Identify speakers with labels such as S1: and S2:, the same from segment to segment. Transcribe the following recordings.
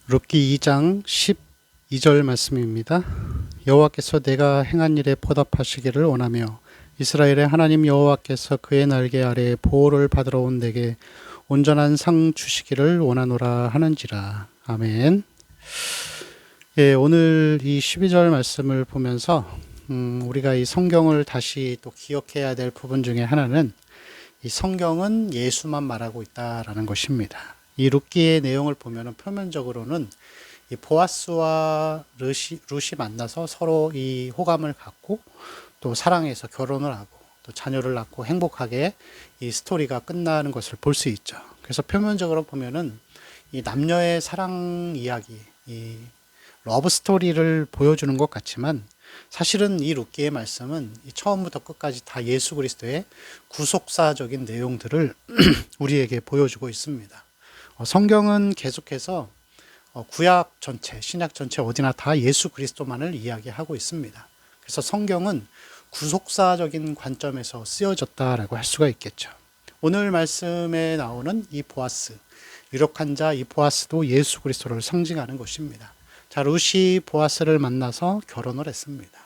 S1: 룻기 2장 12절 말씀입니다. 여호와께서 내가 행한 일에 보답하시기를 원하며 이스라엘의 하나님 여호와께서 그의 날개 아래 보호를 받으러 온 내게 온전한 상 주시기를 원하노라 하는지라. 아멘. 예, 오늘 이 12절 말씀을 보면서 우리가 이 성경을 다시 또 기억해야 될 부분 중에 하나는 이 성경은 예수만 말하고 있다라는 것입니다. 이 룻기의 내용을 보면 표면적으로는 이 보아스와 룻이 만나서 서로 이 호감을 갖고 또 사랑해서 결혼을 하고 또 자녀를 낳고 행복하게 이 스토리가 끝나는 것을 볼 수 있죠. 그래서 표면적으로 보면은 이 남녀의 사랑 이야기, 이 러브 스토리를 보여주는 것 같지만 사실은 이 룻기의 말씀은 처음부터 끝까지 다 예수 그리스도의 구속사적인 내용들을 우리에게 보여주고 있습니다. 성경은 계속해서 구약 전체, 신약 전체 어디나 다 예수 그리스도만을 이야기하고 있습니다. 그래서 성경은 구속사적인 관점에서 쓰여졌다라고 할 수가 있겠죠. 오늘 말씀에 나오는 이 보아스, 유력한 자 이 보아스도 예수 그리스도를 상징하는 것입니다. 자, 룻이 보아스를 만나서 결혼을 했습니다.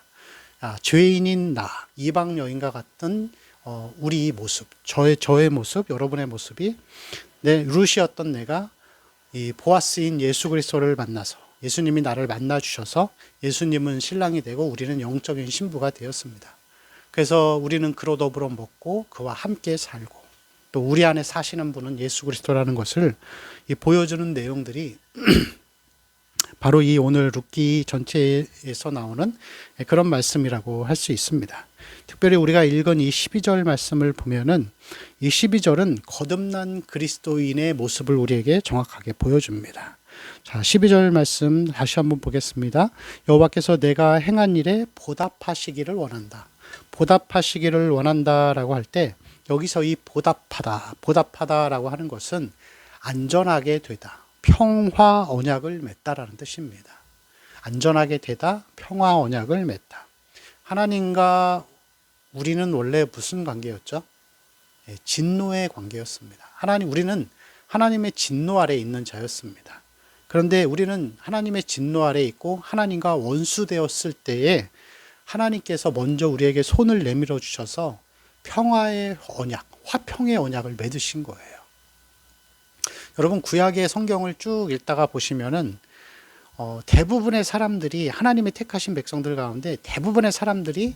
S1: 죄인인 나, 이방 여인과 같은 우리 모습, 저의 모습, 여러분의 모습이 룻이었던 내가 이 보아스인 예수 그리스도를 만나서 예수님이 나를 만나 주셔서 예수님은 신랑이 되고 우리는 영적인 신부가 되었습니다. 그래서 우리는 그로 더불어 먹고 그와 함께 살고 또 우리 안에 사시는 분은 예수 그리스도라는 것을 보여주는 내용들이 바로 이 오늘 룻기 전체에서 나오는 그런 말씀이라고 할 수 있습니다. 특별히 우리가 읽은 이 12절 말씀을 보면은 이 12절은 거듭난 그리스도인의 모습을 우리에게 정확하게 보여줍니다. 자, 12절 말씀 다시 한번 보겠습니다. 여호와께서 내가 행한 일에 보답하시기를 원한다. 보답하시기를 원한다라고 할 때 여기서 이 보답하다라고 하는 것은 안전하게 되다. 평화 언약을 맺다라는 뜻입니다. 안전하게 되다, 평화 언약을 맺다. 하나님과 우리는 원래 무슨 관계였죠? 진노의 관계였습니다. 우리는 하나님의 진노 아래 있는 자였습니다. 그런데 우리는 하나님의 진노 아래 있고 하나님과 원수되었을 때에 하나님께서 먼저 우리에게 손을 내밀어 주셔서 평화의 언약, 화평의 언약을 맺으신 거예요. 여러분 구약의 성경을 쭉 읽다가 보시면은 대부분의 사람들이 하나님의 택하신 백성들 가운데 대부분의 사람들이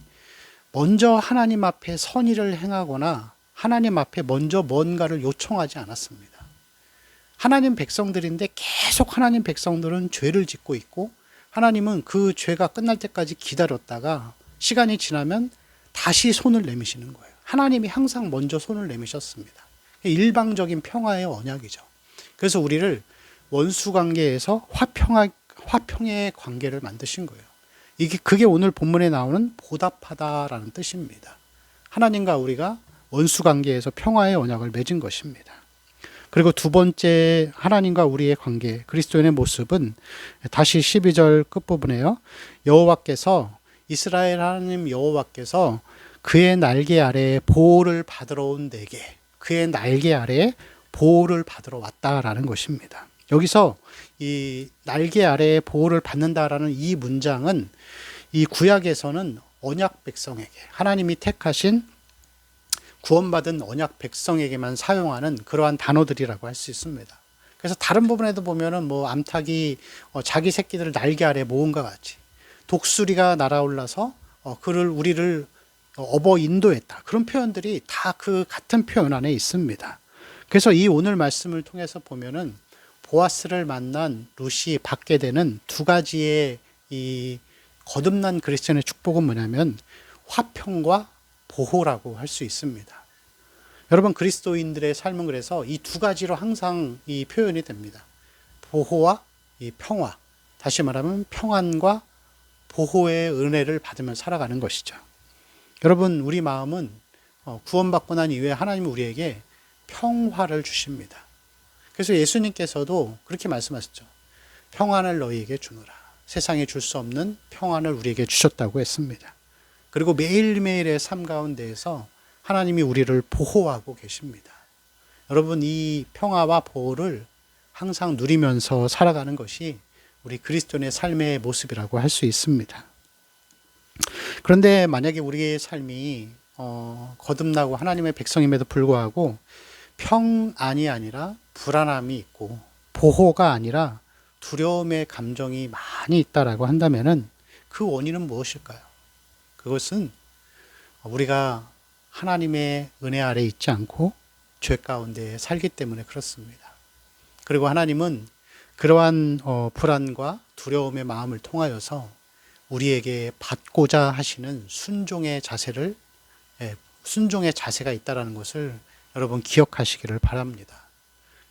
S1: 먼저 하나님 앞에 선의를 행하거나 하나님 앞에 먼저 뭔가를 요청하지 않았습니다. 하나님 백성들인데 계속 하나님 백성들은 죄를 짓고 있고 하나님은 그 죄가 끝날 때까지 기다렸다가 시간이 지나면 다시 손을 내미시는 거예요. 하나님이 항상 먼저 손을 내미셨습니다. 일방적인 평화의 언약이죠. 그래서 우리를 원수 관계에서 화평의 관계를 만드신 거예요. 그게 오늘 본문에 나오는 보답하다라는 뜻입니다. 하나님과 우리가 원수 관계에서 평화의 언약을 맺은 것입니다. 그리고 두 번째 하나님과 우리의 관계, 그리스도인의 모습은 다시 12절 끝부분에요. 여호와께서 이스라엘 하나님 여호와께서 그의 날개 아래 보호를 받으러 온 내게 그의 날개 아래 보호를 받으러 왔다라는 것입니다. 여기서 이 날개 아래 보호를 받는다라는 이 문장은 이 구약에서는 언약 백성에게 하나님이 택하신 구원받은 언약 백성에게만 사용하는 그러한 단어들이라고 할 수 있습니다. 그래서 다른 부분에도 보면은 암탉이 자기 새끼들을 날개 아래 모은과 같이 독수리가 날아올라서 우리를 업어 인도했다. 그런 표현들이 다 그 같은 표현 안에 있습니다. 그래서 이 오늘 말씀을 통해서 보면은 보아스를 만난 룻이 받게 되는 두 가지의 이 거듭난 그리스도인의 축복은 뭐냐면 화평과 보호라고 할 수 있습니다. 여러분 그리스도인들의 삶은 그래서 이 두 가지로 항상 이 표현이 됩니다. 보호와 이 평화. 다시 말하면 평안과 보호의 은혜를 받으며 살아가는 것이죠. 여러분 우리 마음은 구원받고 난 이후에 하나님은 우리에게 평화를 주십니다. 그래서 예수님께서도 그렇게 말씀하셨죠. 평안을 너희에게 주노라. 세상에 줄 수 없는 평안을 우리에게 주셨다고 했습니다. 그리고 매일매일의 삶 가운데에서 하나님이 우리를 보호하고 계십니다. 여러분 이 평화와 보호를 항상 누리면서 살아가는 것이 우리 그리스도인의 삶의 모습이라고 할 수 있습니다. 그런데 만약에 우리의 삶이 거듭나고 하나님의 백성임에도 불구하고 평안이 아니라 불안함이 있고 보호가 아니라 두려움의 감정이 많이 있다라고 한다면은 그 원인은 무엇일까요? 그것은 우리가 하나님의 은혜 아래 있지 않고 죄 가운데 살기 때문에 그렇습니다. 그리고 하나님은 그러한 불안과 두려움의 마음을 통하여서 우리에게 받고자 하시는 순종의 자세가 있다는 것을 여러분 기억하시기를 바랍니다.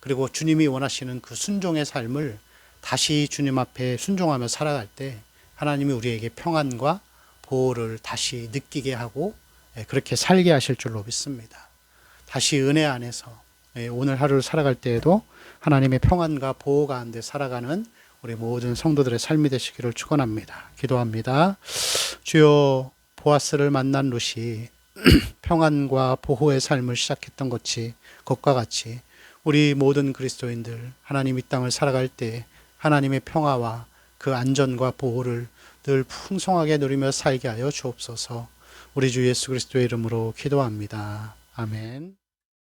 S1: 그리고 주님이 원하시는 그 순종의 삶을 다시 주님 앞에 순종하며 살아갈 때 하나님이 우리에게 평안과 보호를 다시 느끼게 하고 그렇게 살게 하실 줄로 믿습니다. 다시 은혜 안에서 오늘 하루를 살아갈 때에도 하나님의 평안과 보호 가운데 살아가는 우리 모든 성도들의 삶이 되시기를 축원합니다. 기도합니다. 주여, 보아스를 만난 룻이 평안과 보호의 삶을 시작했던 것과 같이 우리 모든 그리스도인들 하나님 이 땅을 살아갈 때 하나님의 평화와 그 안전과 보호를 늘 풍성하게 누리며 살게 하여 주옵소서. 우리 주 예수 그리스도의 이름으로 기도합니다. 아멘.